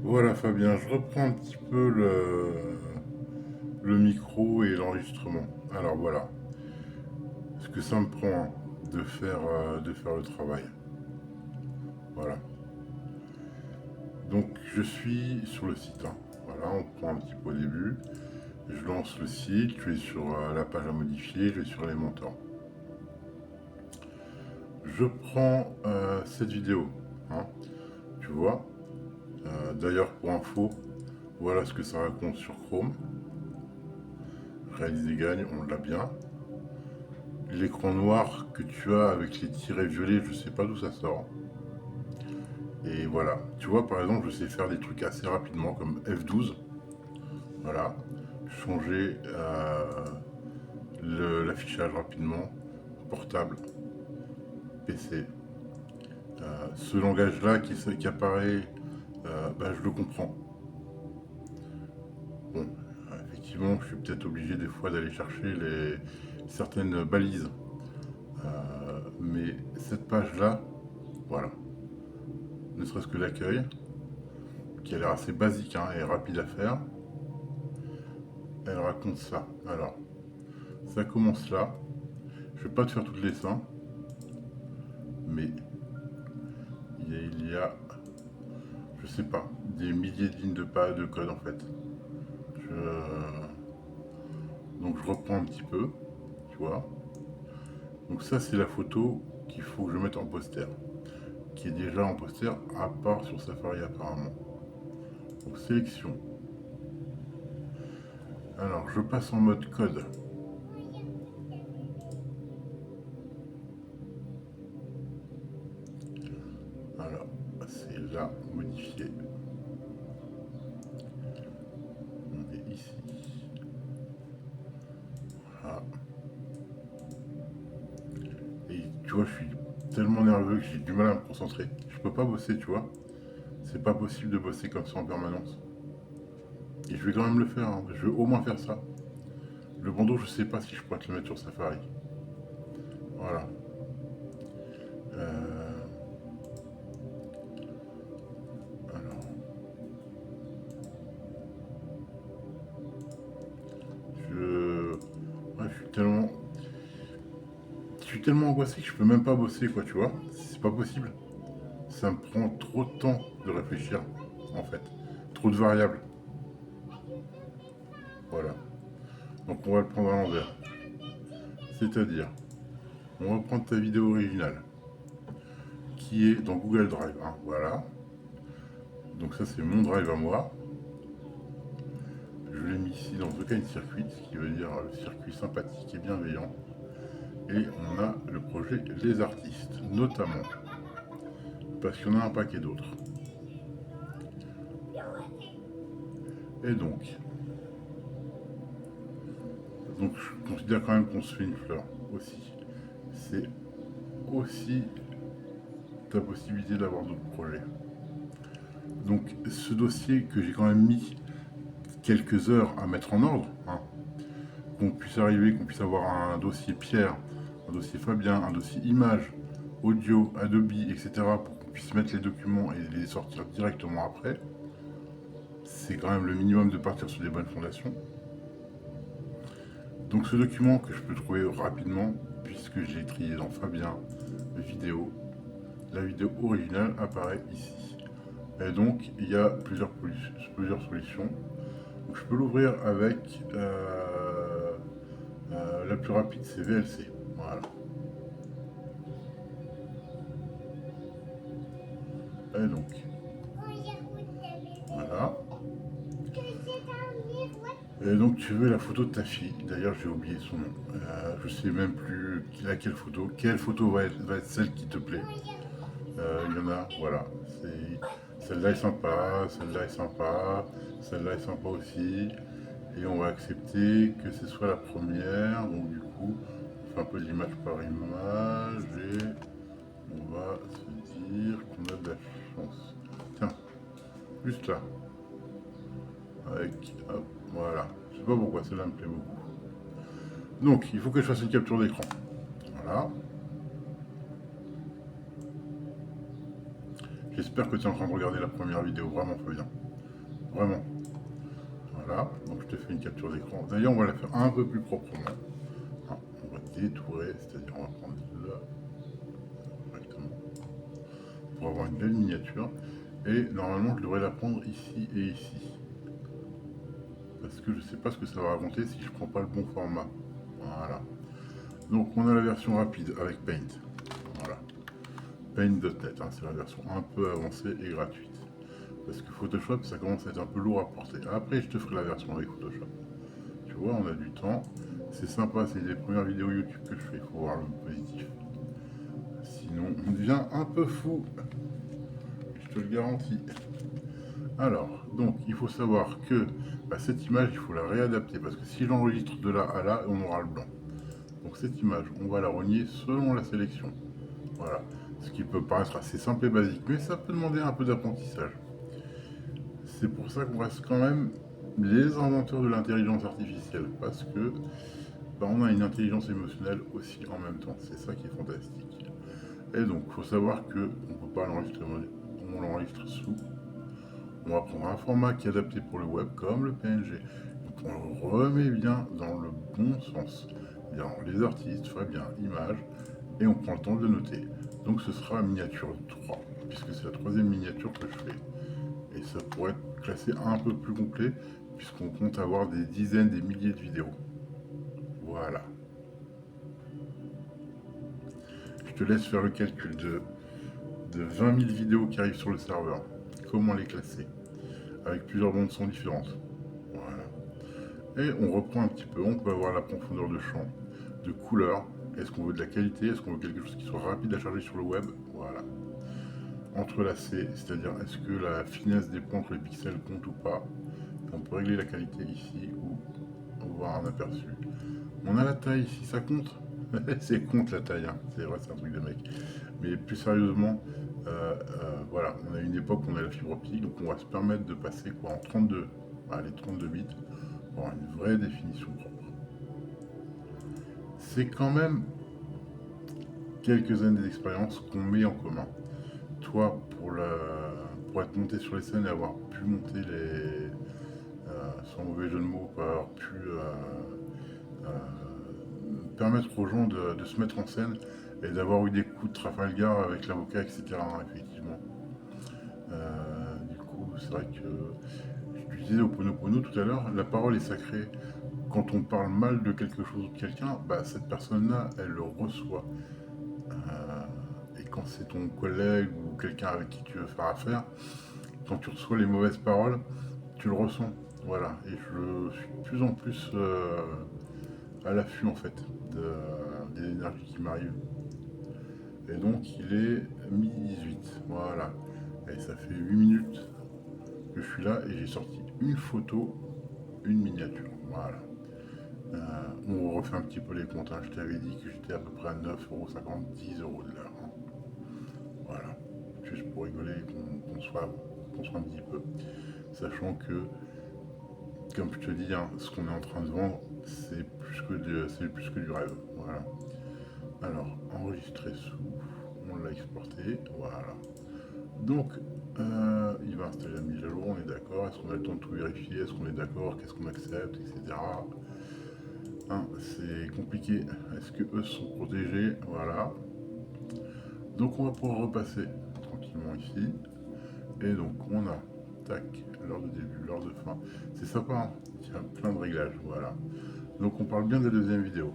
Voilà Fabien, je reprends un petit peu le micro et l'enregistrement. Alors voilà, ce que ça me prend de faire le travail. Voilà. Donc je suis sur le site, hein. Voilà, on prend un petit peu au début. Je lance le site, je vais sur la page à modifier, je vais sur les montants. Je prends cette vidéo, hein, tu vois. D'ailleurs pour info, voilà ce que ça raconte sur Chrome. Réaliser gagne, on l'a bien. L'écran noir que tu as avec les tirets violets, je sais pas d'où ça sort. Et voilà, tu vois par exemple, je sais faire des trucs assez rapidement comme F12. Voilà, changer l'affichage rapidement, portable, PC. Ce langage-là qui apparaît, bah, je le comprends. Bon, effectivement, je suis peut-être obligé des fois d'aller chercher certaines balises. Mais cette page-là, voilà, ne serait-ce que l'accueil, qui a l'air assez basique, hein, et rapide à faire. Elle raconte ça. Alors, ça commence là. Je vais pas te faire tout le dessin, mais il y a, je sais pas, des milliers de lignes de code en fait. Donc je reprends un petit peu, tu vois. Donc ça c'est la photo qu'il faut que je mette en poster, qui est déjà en poster à part sur Safari apparemment. Donc sélection. Alors je passe en mode code. Alors c'est là, modifier. On est ici. Voilà. Et tu vois, je suis tellement nerveux que j'ai du mal à me concentrer. Je peux pas bosser, tu vois. C'est pas possible de bosser comme ça en permanence. Et je vais quand même le faire, hein. Je vais au moins faire ça. Le bandeau, je sais pas si je pourrais te le mettre sur Safari. Voilà. Euh, alors, je... Ouais, je suis tellement angoissé que je peux même pas bosser, quoi, tu vois. C'est pas possible. Ça me prend trop de temps de réfléchir, en fait. Trop de variables. Voilà. Donc on va le prendre à l'envers. C'est-à-dire, on va prendre ta vidéo originale, qui est dans Google Drive, hein. Voilà. Donc ça c'est mon drive à moi. Je l'ai mis ici dans The Kind Circuit, ce qui veut dire le circuit sympathique et bienveillant. Et on a le projet Les Artistes, notamment, parce qu'il y en a un paquet d'autres. Et donc je considère quand même qu'on se fait une fleur aussi. C'est aussi ta possibilité d'avoir d'autres projets. Donc ce dossier que j'ai quand même mis quelques heures à mettre en ordre, hein, qu'on puisse avoir un dossier Pierre, un dossier Fabien, un dossier image, audio, Adobe, etc. pour qu'on puisse mettre les documents et les sortir directement après. C'est quand même le minimum de partir sur des bonnes fondations. Donc ce document que je peux trouver rapidement, puisque je l'ai trié dans Fabien vidéo, la vidéo originale apparaît ici. Et donc il y a plusieurs solutions. Donc, je peux l'ouvrir avec la plus rapide, c'est VLC. Voilà. Et donc, voilà. Et donc tu veux la photo de ta fille. D'ailleurs, j'ai oublié son nom. Je sais même plus laquelle photo. Quelle photo va être celle qui te plaît. Il y en a, voilà. Celle-là est sympa, celle-là est sympa, celle-là est sympa aussi. Et on va accepter que ce soit la première. Donc du coup, on fait un peu d'image par image et on va se dire qu'on a de la chance. Tiens, juste là. Avec, hop, voilà. Je sais pas pourquoi, celle-là me plaît beaucoup. Donc, il faut que je fasse une capture d'écran. Voilà. J'espère que tu es en train de regarder la première vidéo, vraiment Fabien. vraiment. Voilà, donc je te fais une capture d'écran. D'ailleurs, on va la faire un peu plus proprement. Ah, on va détourer, c'est-à-dire on va prendre là, correctement, pour avoir une belle miniature. Et normalement, je devrais la prendre ici et ici. Parce que je ne sais pas ce que ça va raconter si je prends pas le bon format. Voilà. Donc on a la version rapide avec Paint. Voilà. Paint.net, hein, c'est la version un peu avancée et gratuite. Parce que Photoshop, ça commence à être un peu lourd à porter. Après, je te ferai la version avec Photoshop. Tu vois, on a du temps. C'est sympa, c'est les premières vidéos YouTube que je fais, il faut voir le positif. Sinon, on devient un peu fou. Je te le garantis. Alors, donc, il faut savoir que cette image, il faut la réadapter. Parce que si j'enregistre de là à là, on aura le blanc. Donc cette image, on va la renier selon la sélection. Voilà. Ce qui peut paraître assez simple et basique, mais ça peut demander un peu d'apprentissage. C'est pour ça qu'on reste quand même les inventeurs de l'intelligence artificielle, parce que on a une intelligence émotionnelle aussi en même temps. C'est ça qui est fantastique. Et donc, il faut savoir que on ne peut pas l'enregistrer, on l'enregistre sous. On va prendre un format qui est adapté pour le web, comme le PNG. Donc, on le remet bien dans le bon sens. Bien, les artistes feraient bien image, et on prend le temps de le noter. Donc, ce sera miniature 3, puisque c'est la troisième miniature que je fais. Et ça pourrait être classé un peu plus complet, puisqu'on compte avoir des dizaines, des milliers de vidéos. Voilà. Je te laisse faire le calcul de 20 000 vidéos qui arrivent sur le serveur. Comment les classer avec plusieurs bandes son différentes. Voilà. Et on reprend un petit peu. On peut avoir la profondeur de champ, de couleur. Est-ce qu'on veut de la qualité? Est-ce qu'on veut quelque chose qui soit rapide à charger sur le web? Voilà. Entrelacé, c'est-à-dire est-ce que la finesse des points entre les pixels compte ou pas? On peut régler la qualité ici ou voir un aperçu. On a la taille ici, ça compte? C'est compte la taille, hein. C'est vrai, c'est un truc de mec. Mais plus sérieusement, voilà, on a une époque où on a la fibre optique, donc on va se permettre de passer quoi en 32, allez 32 bits, pour avoir une vraie définition propre. C'est quand même quelques années d'expérience qu'on met en commun. Toi, pour être monté sur les scènes et avoir pu monter les, sans mauvais jeu de mots, pour avoir pu permettre aux gens de se mettre en scène et d'avoir eu des coups de Trafalgar avec l'avocat, etc. Effectivement. Du coup, c'est vrai que je disais au Ponopono tout à l'heure, la parole est sacrée. Quand on parle mal de quelque chose ou de quelqu'un, cette personne-là, elle le reçoit. Et quand c'est ton collègue ou quelqu'un avec qui tu veux faire affaire, quand tu reçois les mauvaises paroles, tu le ressens. Voilà. Et je suis de plus en plus à l'affût en fait des énergies qui m'arrivent. Et donc il est midi 18. Voilà. Et ça fait 8 minutes que je suis là et j'ai sorti une photo, une miniature. Voilà. On refait un petit peu les comptes. Hein. Je t'avais dit que j'étais à peu près à 9,50 €, 10 € de l'heure. Hein. Voilà. Juste pour rigoler et qu'on soit un petit peu. Sachant que, comme je te dis, hein, ce qu'on est en train de vendre, c'est plus que du rêve. Voilà. Alors, enregistrer sous, on l'a exporté. Voilà. Donc, il va installer la mise à jour, on est d'accord. Est-ce qu'on a le temps de tout vérifier? Est-ce qu'on est d'accord? Qu'est-ce qu'on accepte, etc. Hein, c'est compliqué. Est-ce que eux sont protégés? Voilà. Donc on va pouvoir repasser tranquillement ici. Et donc on a, tac, l'heure de début, l'heure de fin. C'est sympa, hein, il y a plein de réglages, voilà. Donc on parle bien de la deuxième vidéo.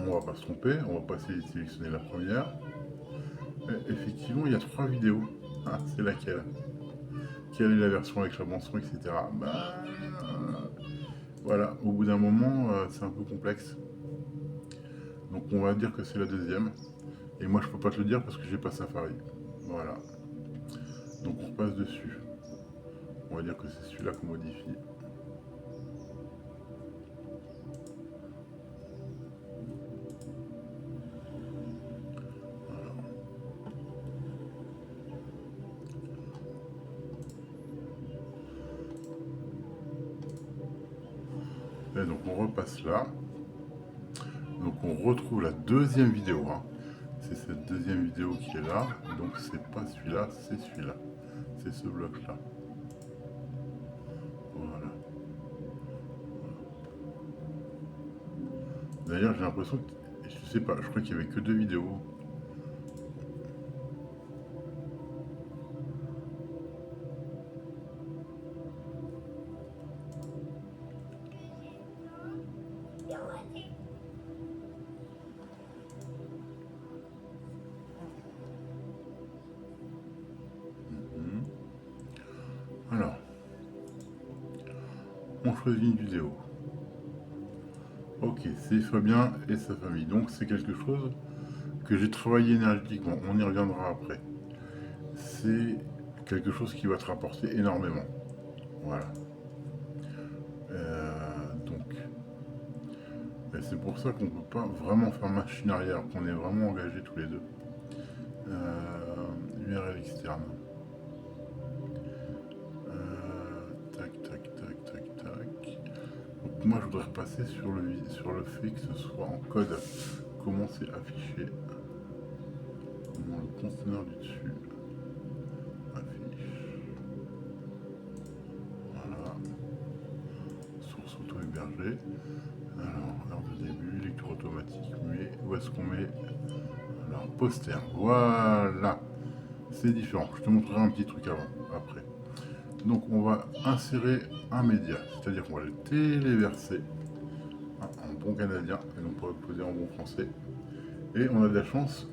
On va pas se tromper, on va pas sélectionner la première. Et effectivement, il y a 3 vidéos. Ah, c'est laquelle? Quelle est la version avec la bande-son, etc. Voilà, au bout d'un moment, c'est un peu complexe. Donc on va dire que c'est la deuxième. Et moi je peux pas te le dire parce que j'ai pas Safari. Voilà. Donc on repasse dessus. On va dire que c'est celui-là qu'on modifie. Voilà. Et donc on repasse là. Donc on retrouve la deuxième vidéo. Hein. C'est cette deuxième vidéo qui est là. Donc c'est pas celui-là, c'est celui-là. C'est ce bloc-là. D'ailleurs, j'ai l'impression que, je sais pas, je crois qu'il y avait que 2 vidéos. Mhm. Alors, on choisit une vidéo. Ok, c'est Fabien et sa famille. Donc c'est quelque chose que j'ai travaillé énergétiquement. On y reviendra après. C'est quelque chose qui va te rapporter énormément. Voilà. Donc, c'est pour ça qu'on ne peut pas vraiment faire machine arrière, qu'on est vraiment engagés tous les deux. URL externe. Tac, tac, tac, tac, tac. Donc moi je voudrais repasser sur le fait que ce soit en code. Comment c'est affiché. Comment le conteneur du dessus affiche. Voilà. Source auto-hébergée. Alors, heure de début, lecture automatique, mais où est-ce qu'on met? Alors, poster. Voilà. C'est différent. Je te montrerai un petit truc avant, après. Donc, on va insérer un média, c'est-à-dire qu'on va le téléverser en bon canadien, et non pas poser en bon français. Et on a de la chance,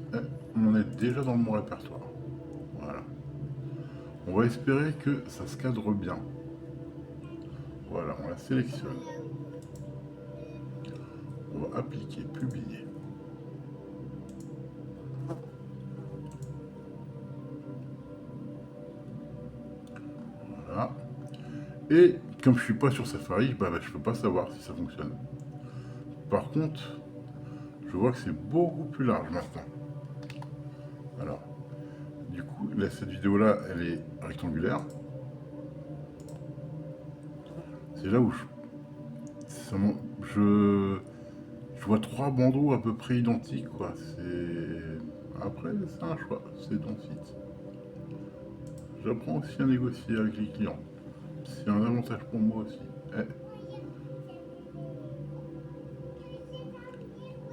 on en est déjà dans mon répertoire. Voilà. On va espérer que ça se cadre bien. Voilà, on la sélectionne. On va appliquer, publier. Voilà. Et comme je suis pas sur Safari, je peux pas savoir si ça fonctionne. Par contre, je vois que c'est beaucoup plus large maintenant. Alors, du coup, là, cette vidéo-là, elle est rectangulaire. C'est là où je vois 3 bandeaux à peu près identiques, quoi. Après, c'est un choix, c'est ton site. J'apprends aussi à négocier avec les clients. C'est un avantage pour moi aussi.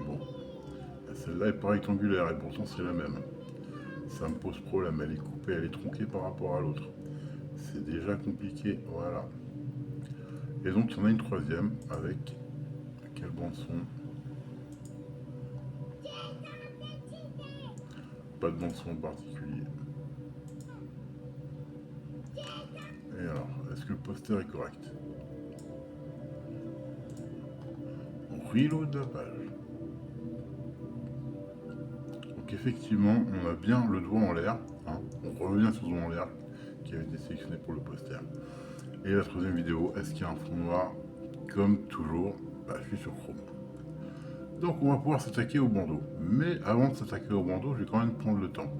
Bon, celle-là est pas rectangulaire et pourtant c'est la même. Ça me pose problème, elle est coupée, elle est tronquée par rapport à l'autre. C'est déjà compliqué, voilà. Et donc il y en a une troisième avec quelle bande son? Pas de bande son en particulier. Et alors, est-ce que le poster est correct? On reload la page. Donc effectivement, on a bien le doigt en l'air. Hein. On revient sur le doigt en l'air qui avait été sélectionné pour le poster. Et la troisième vidéo, est-ce qu'il y a un fond noir? Comme toujours, je suis sur Chrome. Donc on va pouvoir s'attaquer au bandeau. Mais avant de s'attaquer au bandeau, je vais quand même prendre le temps.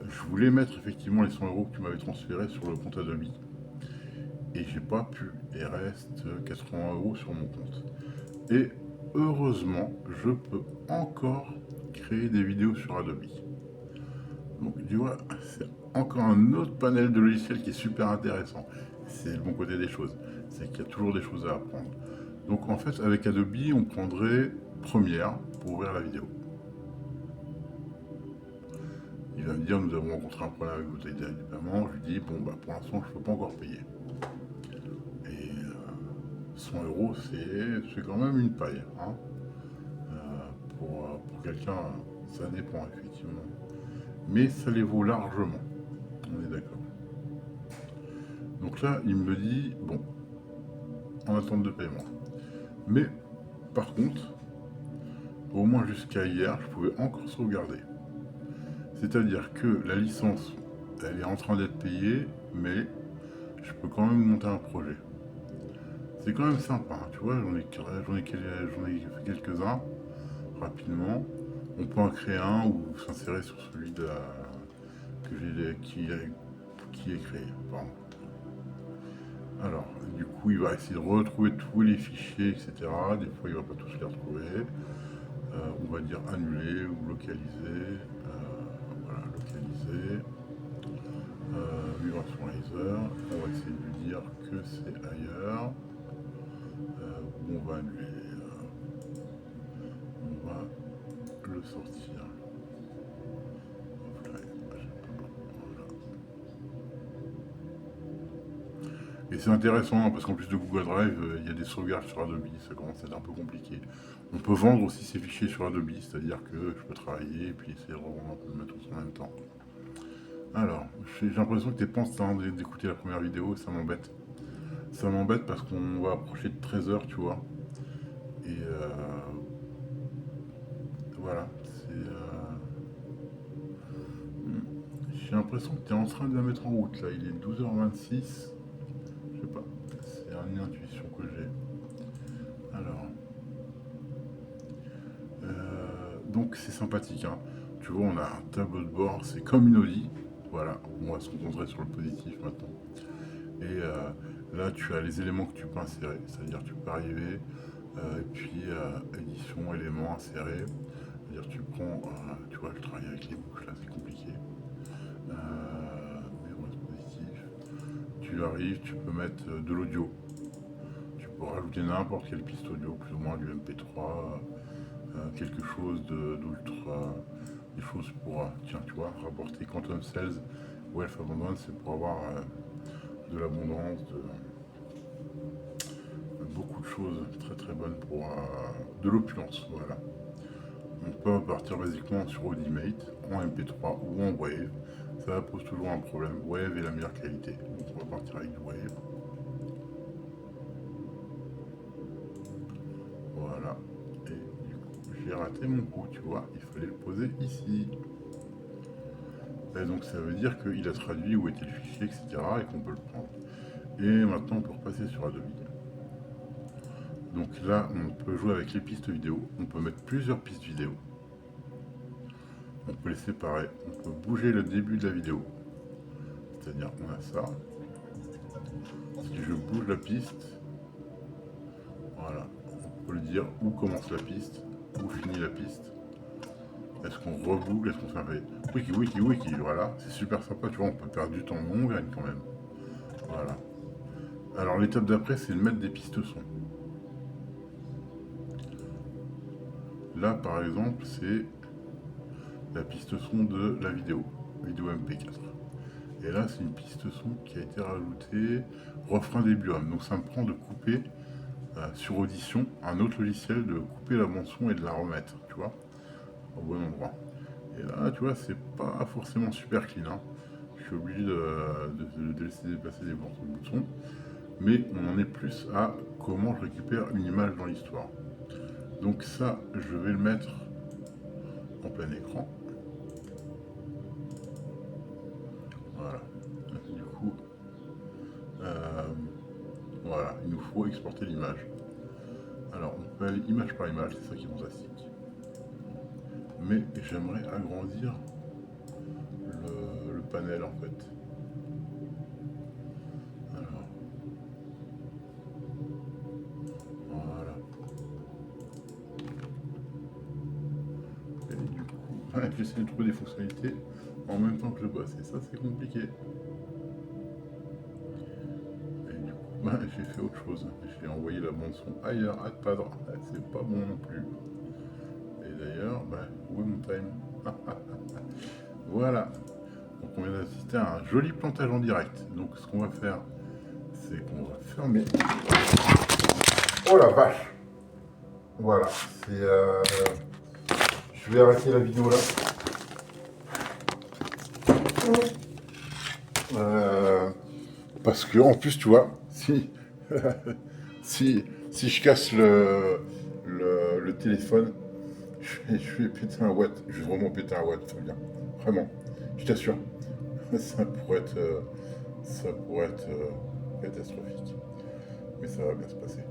Je voulais mettre effectivement les 100 € que tu m'avais transférés sur le compte Adobe. Et j'ai pas pu. Il reste 80 € sur mon compte. Et heureusement, je peux encore créer des vidéos sur Adobe. Donc tu vois, c'est encore un autre panel de logiciels qui est super intéressant. C'est le bon côté des choses. C'est qu'il y a toujours des choses à apprendre. Donc en fait, avec Adobe, on prendrait Premiere pour ouvrir la vidéo. Il va me dire, nous avons rencontré un problème avec votre idée de paiement. Je lui dis, bon, pour l'instant, je ne peux pas encore payer. Et 100 €, c'est quand même une paille. Hein. Pour quelqu'un, ça dépend effectivement. Mais ça les vaut largement. On est d'accord. Donc là, il me dit, bon, en attente de paiement. Mais par contre, au moins jusqu'à hier, je pouvais encore sauvegarder. C'est-à-dire que la licence, elle est en train d'être payée, mais je peux quand même monter un projet. C'est quand même sympa, hein, tu vois, j'en ai fait quelques-uns rapidement. On peut en créer un ou s'insérer sur celui qui est créé. Pardon. Alors, du coup, il va essayer de retrouver tous les fichiers, etc. Des fois, il ne va pas tous les retrouver. On va dire annuler ou localiser. Voilà, localiser. Vibration laser. On va essayer de lui dire que c'est ailleurs. Où on va annuler. sortir. Voilà. Et c'est intéressant hein, parce qu'en plus de Google Drive, il y a des sauvegardes sur Adobe, ça commence à être un peu compliqué. On peut vendre aussi ces fichiers sur Adobe, c'est-à-dire que je peux travailler et puis essayer de revendre un peu de matos en même temps. Alors, j'ai l'impression que tu es pas en train d'écouter la première vidéo, ça m'embête. Ça m'embête parce qu'on va approcher de 13 h, tu vois. Et voilà, j'ai l'impression que tu es en train de la mettre en route là. Il est 12h26. Je sais pas, c'est une intuition que j'ai. Alors, donc c'est sympathique. Hein. Tu vois, on a un tableau de bord, c'est comme une Audi. Voilà, on va se concentrer sur le positif maintenant. Et là, tu as les éléments que tu peux insérer, c'est-à-dire tu peux arriver, et puis édition, éléments insérés. C'est-à-dire tu prends, tu vois, je travaille avec les boucles là, c'est compliqué. Mais bon, c'est positif. Tu arrives, tu peux mettre de l'audio. Tu peux rajouter n'importe quelle piste audio, plus ou moins du MP3, quelque chose d'ultra, des choses pour, tiens, tu vois, rapporter Quantum Cells, Wealth Abundance, c'est pour avoir de l'abondance, beaucoup de choses très très bonnes pour de l'opulence, voilà. On peut partir basiquement sur Audimate, en MP3 ou en Wave. Ça pose toujours un problème. Wave est la meilleure qualité. Donc on va partir avec du Wave. Voilà. Et du coup, j'ai raté mon coup, tu vois. Il fallait le poser ici. Et donc ça veut dire qu'il a traduit où était le fichier, etc. et qu'on peut le prendre. Et maintenant on peut repasser sur Adobe. Donc là, on peut jouer avec les pistes vidéo. On peut mettre plusieurs pistes vidéo. On peut les séparer. On peut bouger le début de la vidéo. C'est-à-dire on a ça. Si je bouge la piste, voilà, on peut le dire où commence la piste, où finit la piste. Est-ce qu'on reboucle, est-ce qu'on fait un wiki, voilà, c'est super sympa, tu vois, on peut perdre du temps, mais on gagne quand même. Voilà. Alors l'étape d'après, c'est de mettre des pistes son. Là, par exemple, c'est la piste son de la vidéo MP4. Et là, c'est une piste son qui a été rajoutée, refrain des biomes. Donc ça me prend de couper sur Audition un autre logiciel, de couper la bande son et de la remettre, tu vois, au bon endroit. Et là, tu vois, c'est pas forcément super clean. Hein. Je suis obligé de laisser passer des bouts de son. Mais on en est plus à comment je récupère une image dans l'histoire. Donc ça, je vais le mettre en plein écran. Voilà. Du coup, voilà, il nous faut exporter l'image. Alors, on peut aller image par image, c'est ça qui nous astique. Mais j'aimerais agrandir le panel en fait. Alors, voilà. Et du coup, j'essaie de trouver des fonctionnalités en même temps que je bosse, et ça c'est compliqué. Et du coup, j'ai fait autre chose. J'ai envoyé la bande son ailleurs, à Padre. C'est pas bon non plus. Et d'ailleurs, où est mon time? Voilà. Donc on vient d'assister à un joli plantage en direct. Donc ce qu'on va faire, c'est qu'on va fermer. Oh la vache! Voilà. Je vais arrêter la vidéo là. Parce que en plus, tu vois, si je casse le téléphone, je vais péter un watt. Je vais vraiment péter un watt, Fabien. Vraiment, je t'assure. Ça pourrait être catastrophique. Mais ça va bien se passer.